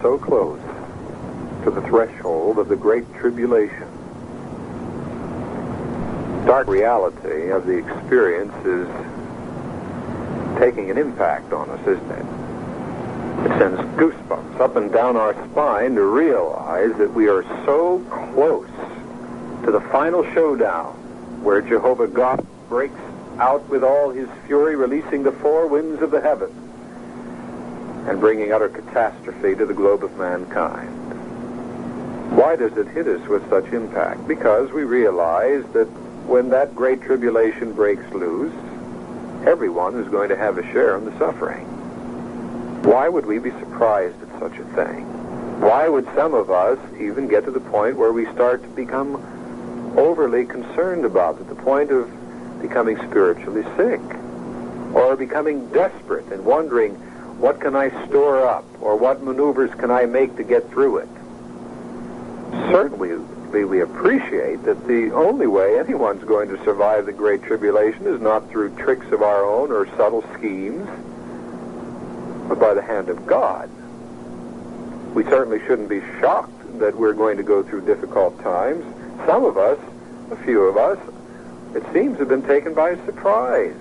so close to the threshold of the Great Tribulation. Dark reality of the experience is taking an impact on us, isn't it? It sends goosebumps up and down our spine to realize that we are so close to the final showdown where Jehovah God breaks out with all his fury, releasing the four winds of the heavens and bringing utter catastrophe to the globe of mankind. Why does it hit us with such impact? Because we realize that when that great tribulation breaks loose, everyone is going to have a share in the suffering. Why would we be surprised at such a thing? Why would some of us even get to the point where we start to become overly concerned about it, the point of becoming spiritually sick, or becoming desperate and wondering, what can I store up, or what maneuvers can I make to get through it? Certainly, we appreciate that the only way anyone's going to survive the Great Tribulation is not through tricks of our own or subtle schemes, but by the hand of God. We certainly shouldn't be shocked that we're going to go through difficult times. Some of us, a few of us, it seems, have been taken by surprise,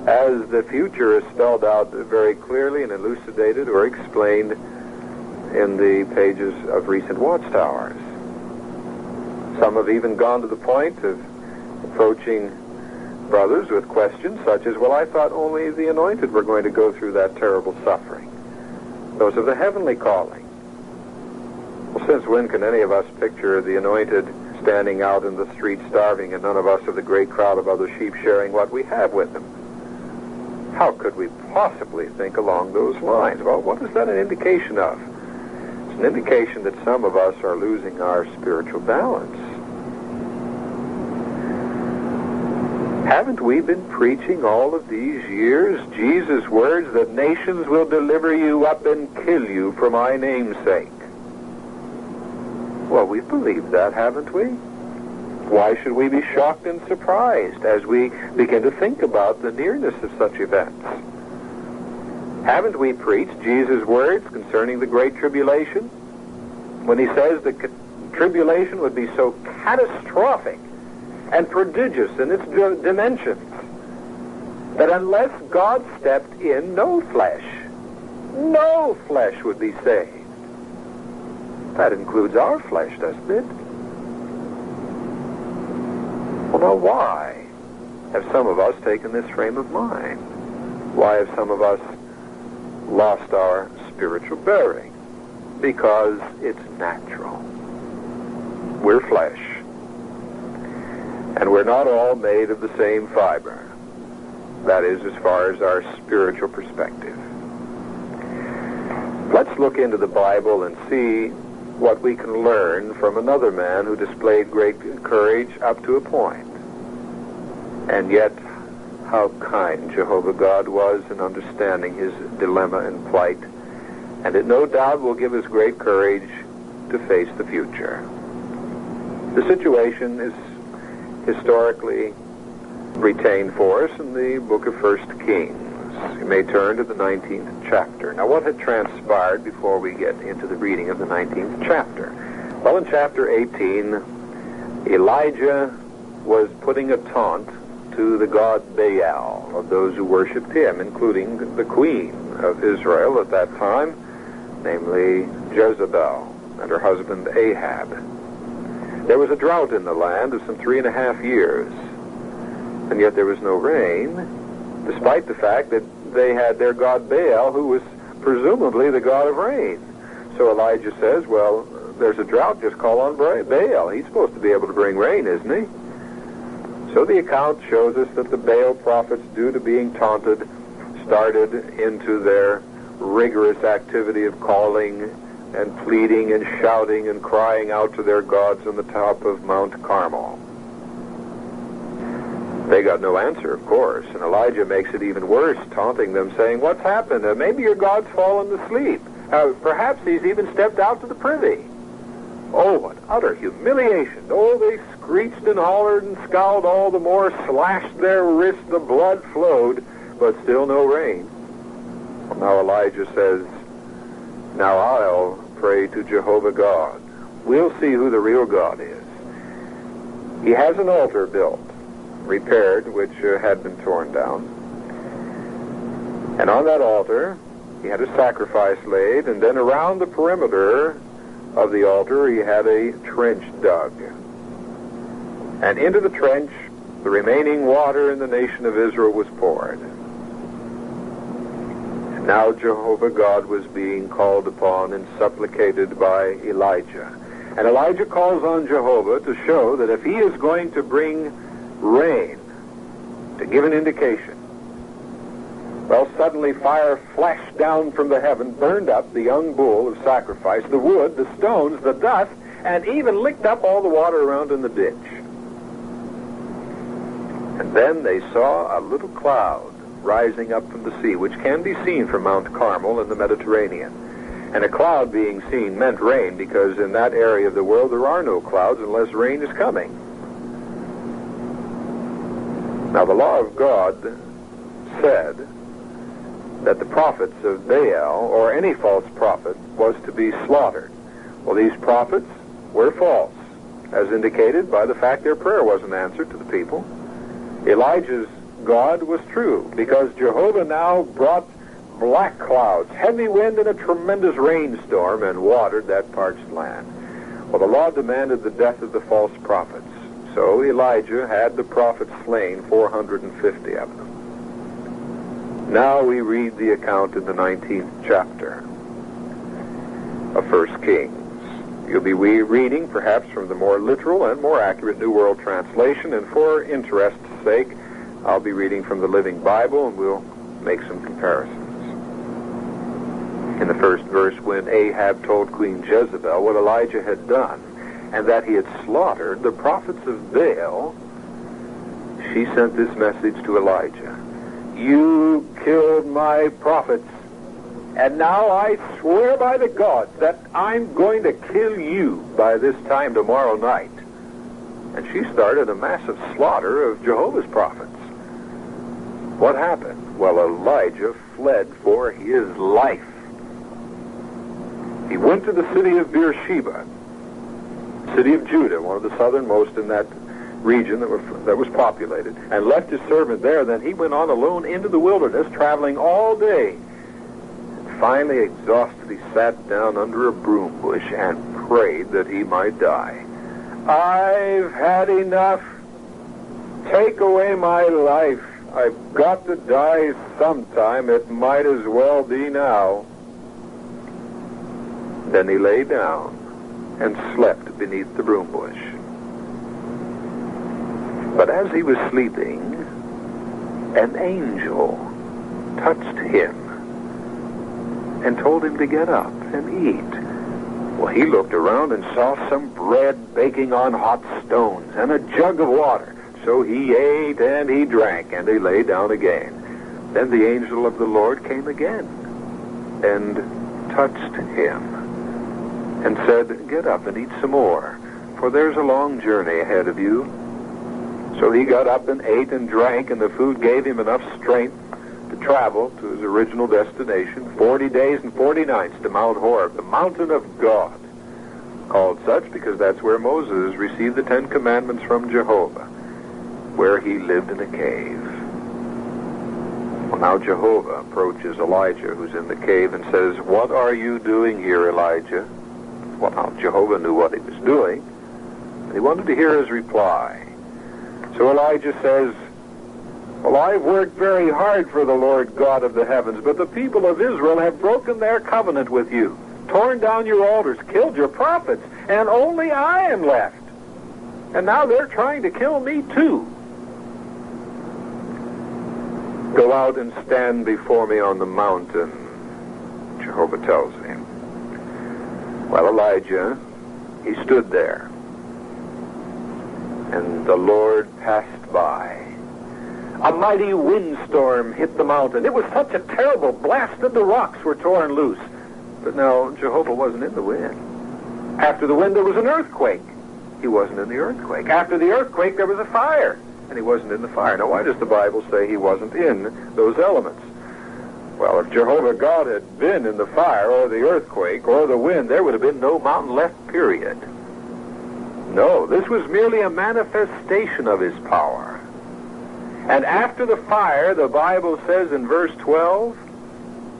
as the future is spelled out very clearly and elucidated or explained in the pages of recent watchtowers. Some have even gone to the point of approaching brothers with questions such as, well, I thought only the anointed were going to go through that terrible suffering. Those of the heavenly calling. Well, since when can any of us picture the anointed standing out in the street starving and none of us of the great crowd of other sheep sharing what we have with them? How could we possibly think along those lines? Well, what is that an indication of? It's an indication that some of us are losing our spiritual balance. Haven't we been preaching all of these years Jesus' words that nations will deliver you up and kill you for my name's sake? Well, we've believed that, haven't we? Why should we be shocked and surprised as we begin to think about the nearness of such events? Haven't we preached Jesus' words concerning the Great Tribulation? When he says the tribulation would be so catastrophic and prodigious in its dimensions that unless God stepped in, no flesh would be saved. That includes our flesh, doesn't it? Well, now why have some of us taken this frame of mind? Why have some of us lost our spiritual bearing? Because it's natural. We're flesh. And we're not all made of the same fiber. That is, as far as our spiritual perspective. Let's look into the Bible and see what we can learn from another man who displayed great courage up to a point. And yet, how kind Jehovah God was in understanding his dilemma and plight. And it no doubt will give us great courage to face the future. The situation is historically retained for us in the book of 1 Kings. You may turn to the 19th chapter. Now, what had transpired before we get into the reading of the 19th chapter? Well, in chapter 18, Elijah was putting a taunt to the god Baal of those who worshipped him, including the queen of Israel at that time, namely Jezebel and her husband Ahab. There was a drought in the land of some 3.5 years, and yet there was no rain, despite the fact that they had their god Baal, who was presumably the god of rain. So Elijah says, well, there's a drought, just call on Baal. He's supposed to be able to bring rain, isn't he? So the account shows us that the Baal prophets, due to being taunted, started into their rigorous activity of calling and pleading and shouting and crying out to their gods on the top of Mount Carmel. They got no answer, of course, and Elijah makes it even worse, taunting them, saying, what's happened? Maybe your God's fallen asleep. Perhaps he's even stepped out to the privy. Oh, what utter humiliation. Oh, they screeched and hollered and scowled all the more, slashed their wrists, the blood flowed, but still no rain. Well, now Elijah says, Now I'll pray to Jehovah God. We'll see who the real God is. He has an altar built, repaired, which had been torn down. And on that altar, he had a sacrifice laid, and then around the perimeter of the altar, he had a trench dug. And into the trench, the remaining water in the nation of Israel was poured. And now Jehovah God was being called upon and supplicated by Elijah. And Elijah calls on Jehovah to show that if he is going to bring rain, to give an indication, well, suddenly fire flashed down from the heaven, burned up the young bull of sacrifice, the wood, the stones, the dust, and even licked up all the water around in the ditch. And then they saw a little cloud rising up from the sea, which can be seen from Mount Carmel in the Mediterranean. And a cloud being seen meant rain, because in that area of the world there are no clouds unless rain is coming. Now the law of God said that the prophets of Baal, or any false prophet, was to be slaughtered. Well, these prophets were false, as indicated by the fact their prayer wasn't answered to the people. Elijah's God was true, because Jehovah now brought black clouds, heavy wind, and a tremendous rainstorm, and watered that parched land. Well, the law demanded the death of the false prophets. So Elijah had the prophets slain, 450 of them. Now we read the account in the 19th chapter of 1 Kings. You'll be reading perhaps from the more literal and more accurate New World Translation, and for interest's sake, I'll be reading from the Living Bible, and we'll make some comparisons. In the first verse, when Ahab told Queen Jezebel what Elijah had done, and that he had slaughtered the prophets of Baal, she sent this message to Elijah: "You killed my prophets, and now I swear by the gods that I'm going to kill you by this time tomorrow night." And she started a massive slaughter of Jehovah's prophets. What happened? Well, Elijah fled for his life. He went to the city of Beersheba, city of Judah, one of the southernmost in that region that was populated, and left his servant there. Then he went on alone into the wilderness, traveling all day. And finally, exhausted, he sat down under a broom bush and prayed that he might die. "I've had enough. Take away my life. I've got to die sometime. It might as well be now." Then he lay down and slept beneath the broom bush. But as he was sleeping, an angel touched him and told him to get up and eat. Well, he looked around and saw some bread baking on hot stones and a jug of water. So he ate and he drank, and he lay down again. Then the angel of the Lord came again and touched him and said, "Get up and eat some more, for there's a long journey ahead of you." So he got up and ate and drank, and the food gave him enough strength to travel to his original destination, 40 days and 40 nights, to Mount Horeb, the mountain of God, called such because that's where Moses received the 10 Commandments from Jehovah, where he lived in a cave. Well, now Jehovah approaches Elijah, who's in the cave, and says, "What are you doing here, Elijah?" Well, now Jehovah knew what he was doing, but he wanted to hear his reply. So Elijah says, "Well, I've worked very hard for the Lord God of the heavens, but the people of Israel have broken their covenant with you, torn down your altars, killed your prophets, and only I am left. And now they're trying to kill me too. Go out and stand before me on the mountain," Jehovah tells him. Well, Elijah, he stood there, and the Lord passed by. A mighty windstorm hit the mountain. It was such a terrible blast that the rocks were torn loose. But now Jehovah wasn't in the wind. After the wind, there was an earthquake. He wasn't in the earthquake. After the earthquake, there was a fire, and he wasn't in the fire. Now, why does the Bible say he wasn't in those elements? Well, if Jehovah God had been in the fire or the earthquake or the wind, there would have been no mountain left, period. No, this was merely a manifestation of his power. And after the fire, the Bible says in verse 12,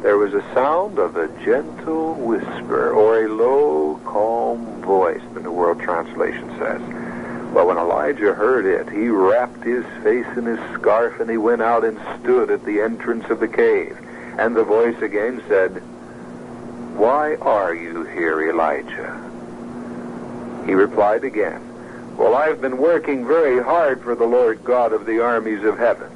there was a sound of a gentle whisper, or a low, calm voice, the New World Translation says. Well, when Elijah heard it, he wrapped his face in his scarf, and he went out and stood at the entrance of the cave. And the voice again said, "Why are you here, Elijah?" He replied again, "Well, I've been working very hard for the Lord God of the armies of heaven.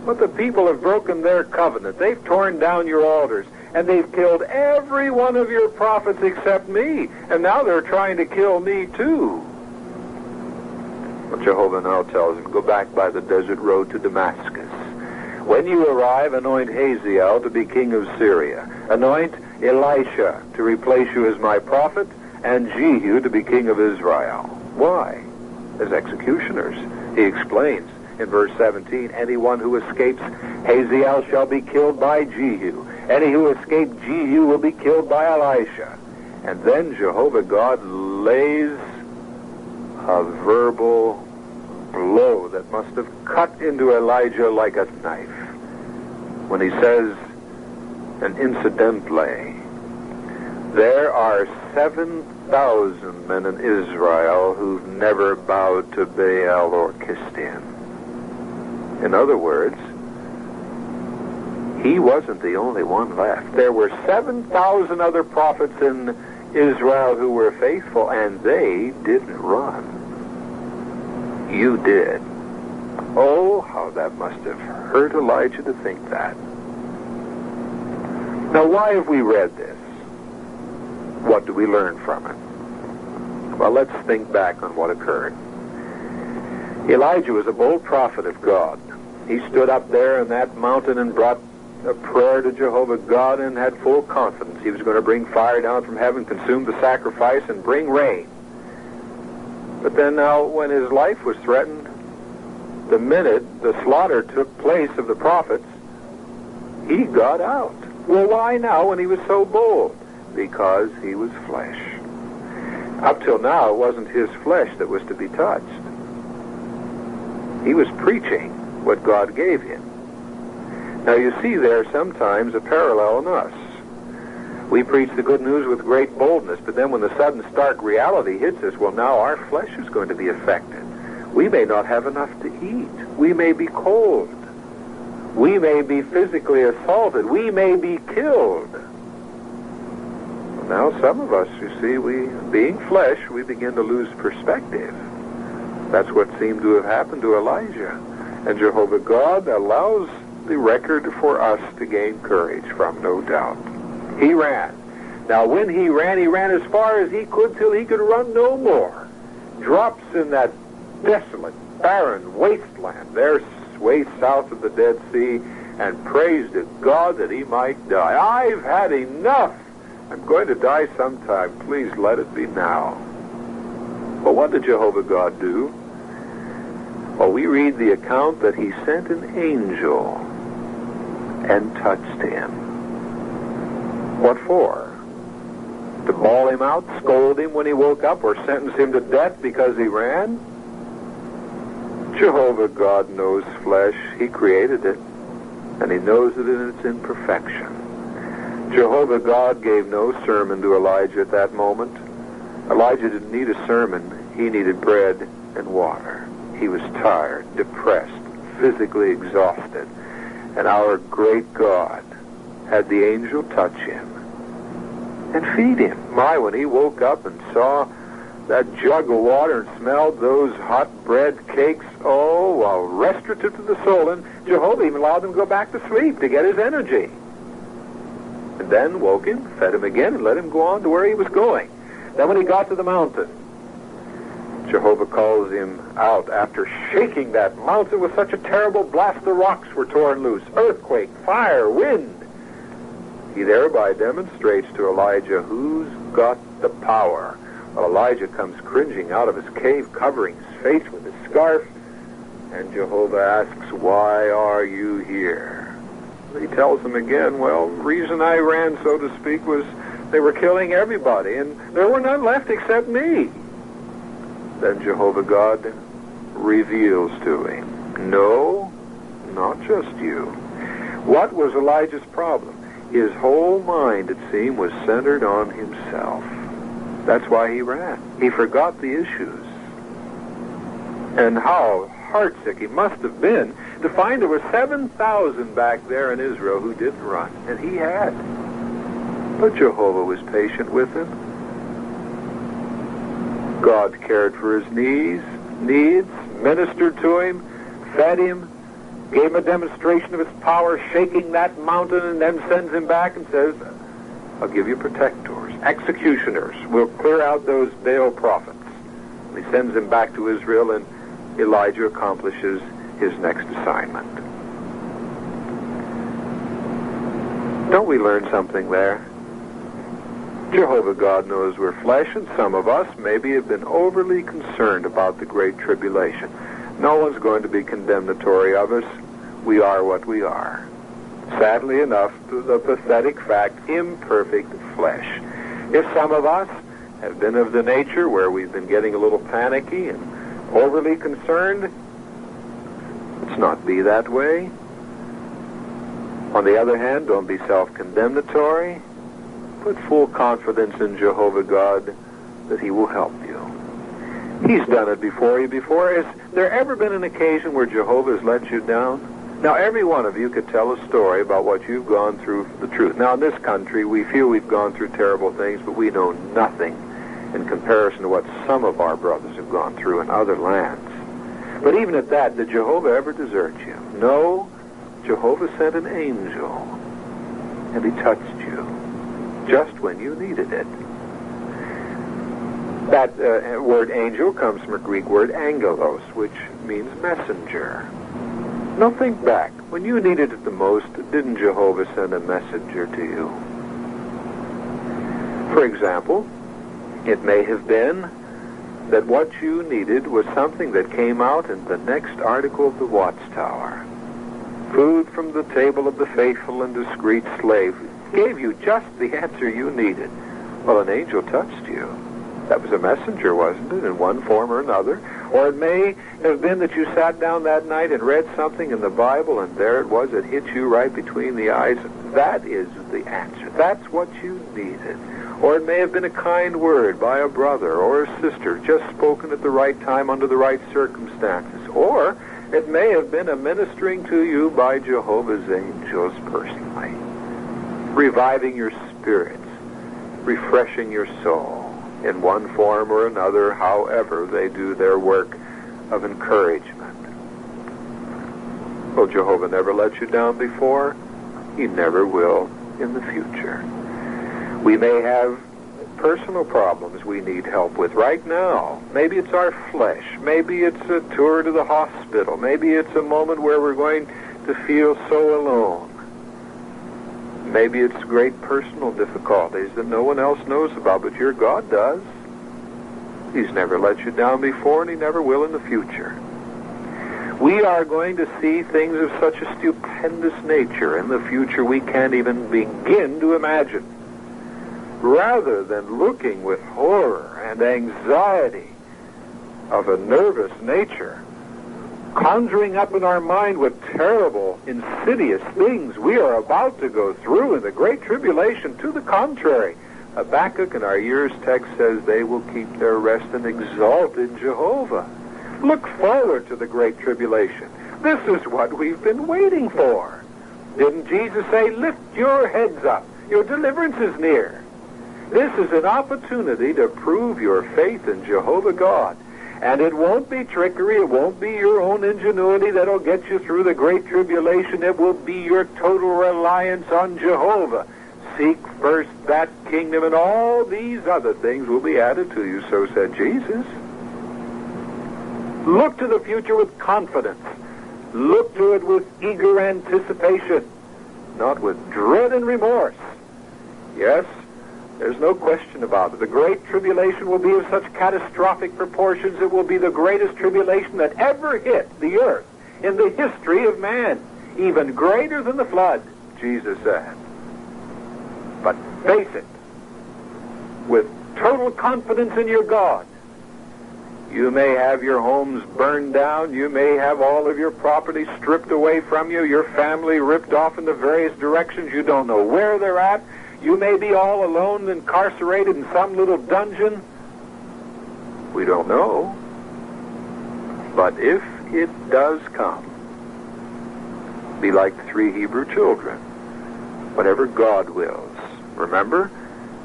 But the people have broken their covenant. They've torn down your altars, and they've killed every one of your prophets except me. And now they're trying to kill me too." Well, Jehovah now tells him, "Go back by the desert road to Damascus. When you arrive, anoint Hazael to be king of Syria. Anoint Elisha to replace you as my prophet, and Jehu to be king of Israel." Why? As executioners. He explains in verse 17, "Anyone who escapes Hazael shall be killed by Jehu. Any who escape Jehu will be killed by Elisha." And then Jehovah God lays a verbal blow that must have cut into Elijah like a knife when he says, and incidentally, "There are 7,000 men in Israel who've never bowed to Baal or kissed him." In other words, he wasn't the only one left. There were 7,000 other prophets in Israel who were faithful, and they didn't run. You did. Oh, how that must have hurt Elijah to think that. Now, why have we read this? What do we learn from it? Well, let's think back on what occurred. Elijah was a bold prophet of God. He stood up there on that mountain and brought a prayer to Jehovah God and had full confidence he was going to bring fire down from heaven, consume the sacrifice, and bring rain. But then now, when his life was threatened, the minute the slaughter took place of the prophets, he got out. Well, why now when he was so bold? Because he was flesh. Up till now, it wasn't his flesh that was to be touched. He was preaching what God gave him. Now, you see there sometimes a parallel in us. We preach the good news with great boldness, but then when the sudden stark reality hits us, well, now our flesh is going to be affected. We may not have enough to eat. We may be cold. We may be physically assaulted. We may be killed. Now, some of us, you see, being flesh, we begin to lose perspective. That's what seemed to have happened to Elijah. And Jehovah God allows the record for us to gain courage from, no doubt. He ran. Now, when he ran as far as he could till he could run no more. Drops in that desolate, barren wasteland there way south of the Dead Sea, and prays to God that he might die. "I've had enough. I'm going to die sometime. Please let it be now." Well, what did Jehovah God do? Well, we read the account that he sent an angel and touched him. What for? To bawl him out, scold him when he woke up, or sentence him to death because he ran? Jehovah God knows flesh. He created it, and he knows it in its imperfection. Jehovah God gave no sermon to Elijah at that moment. Elijah didn't need a sermon. He needed bread and water. He was tired, depressed, physically exhausted. And our great God had the angel touch him and feed him. My, when he woke up and saw that jug of water and smelled those hot bread cakes, oh, well, restorative to the soul. And Jehovah even allowed him to go back to sleep to get his energy. And then woke him, fed him again, and let him go on to where he was going. Then when he got to the mountain, Jehovah calls him out after shaking that mountain with such a terrible blast the rocks were torn loose. Earthquake, fire, wind. He thereby demonstrates to Elijah who's got the power. Well, Elijah comes cringing out of his cave, covering his face with his scarf, and Jehovah asks, "Why are you here?" He tells them again, well, the reason I ran, so to speak, was they were killing everybody, and there were none left except me. Then Jehovah God reveals to him, no, not just you. What was Elijah's problem? His whole mind, it seemed, was centered on himself. That's why he ran. He forgot the issues. And how heartsick he must have been to find there were 7,000 back there in Israel who didn't run, and he had. But Jehovah was patient with him. God cared for his needs, ministered to him, fed him, gave him a demonstration of his power, shaking that mountain, and then sends him back and says, I'll give you protectors, executioners. We'll clear out those Baal prophets. And he sends him back to Israel, and Elijah accomplishes his next assignment. Don't we learn something there? Jehovah God knows we're flesh, and some of us maybe have been overly concerned about the Great Tribulation. No one's going to be condemnatory of us. We are what we are. Sadly enough, the pathetic fact, imperfect flesh. If some of us have been of the nature where we've been getting a little panicky and overly concerned, let's not be that way. On the other hand, don't be self-condemnatory. Put full confidence in Jehovah God that he will help you. He's done it before you before. Has there ever been an occasion where Jehovah has let you down? Now, every one of you could tell a story about what you've gone through for the truth. Now, in this country, we feel we've gone through terrible things, but we know nothing in comparison to what some of our brothers have gone through in other lands. But even at that, did Jehovah ever desert you? No. Jehovah sent an angel, and he touched you just when you needed it. That word angel comes from a Greek word angelos, which means messenger. Now think back. When you needed it the most, didn't Jehovah send a messenger to you? For example, it may have been that what you needed was something that came out in the next article of the Watchtower. Food from the table of the faithful and discreet slave gave you just the answer you needed. Well, an angel touched you. That was a messenger, wasn't it, in one form or another? Or it may have been that you sat down that night and read something in the Bible, and there it was, it hit you right between the eyes. That is the answer. That's what you needed. Or it may have been a kind word by a brother or a sister, just spoken at the right time under the right circumstances. Or it may have been a ministering to you by Jehovah's angels personally, reviving your spirits, refreshing your soul in one form or another, however they do their work of encouragement. Well, Jehovah never let you down before. He never will in the future. We may have personal problems we need help with right now. Maybe it's our flesh. Maybe it's a tour to the hospital. Maybe it's a moment where we're going to feel so alone. Maybe it's great personal difficulties that no one else knows about, but your God does. He's never let you down before, and he never will in the future. We are going to see things of such a stupendous nature in the future we can't even begin to imagine. Rather than looking with horror and anxiety of a nervous nature, conjuring up in our mind what terrible, insidious things we are about to go through in the Great Tribulation. To the contrary, Habakkuk in our year's text says they will keep their rest and exalt in Jehovah. Look forward to the Great Tribulation. This is what we've been waiting for. Didn't Jesus say, lift your heads up, your deliverance is near? This is an opportunity to prove your faith in Jehovah God. And it won't be trickery, it won't be your own ingenuity that'll get you through the Great Tribulation. It will be your total reliance on Jehovah. Seek first that kingdom, and all these other things will be added to you, so said Jesus. Look to the future with confidence. Look to it with eager anticipation, not with dread and remorse. Yes, there's no question about it. The Great Tribulation will be of such catastrophic proportions, it will be the greatest tribulation that ever hit the earth in the history of man, even greater than the flood. Jesus said. But face it with total confidence in your God. You may have your homes burned down. You may have all of your property stripped away from you, your family ripped off in the various directions. You don't know where they're at. You may be all alone, incarcerated in some little dungeon. We don't know. But if it does come, be like the 3 Hebrew children. Whatever God wills. Remember,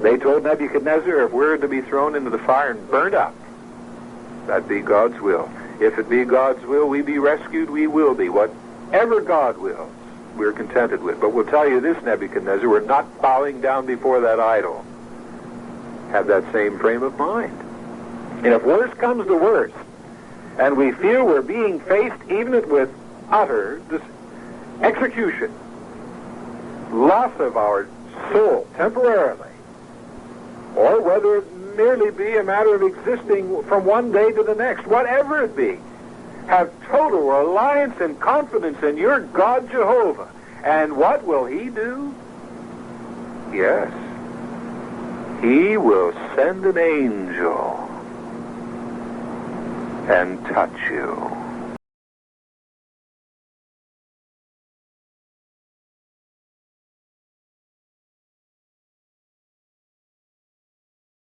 they told Nebuchadnezzar, if we're to be thrown into the fire and burned up, that be God's will. If it be God's will, we be rescued, we will be. Whatever God wills, we're contented with. But we'll tell you this, Nebuchadnezzar, we're not bowing down before that idol. Have that same frame of mind. And if worse comes to worse, and we feel we're being faced even with utter execution, loss of our soul temporarily, or whether it merely be a matter of existing from one day to the next, whatever it be, have total reliance and confidence in your God Jehovah. And what will he do? Yes, he will send an angel and touch you.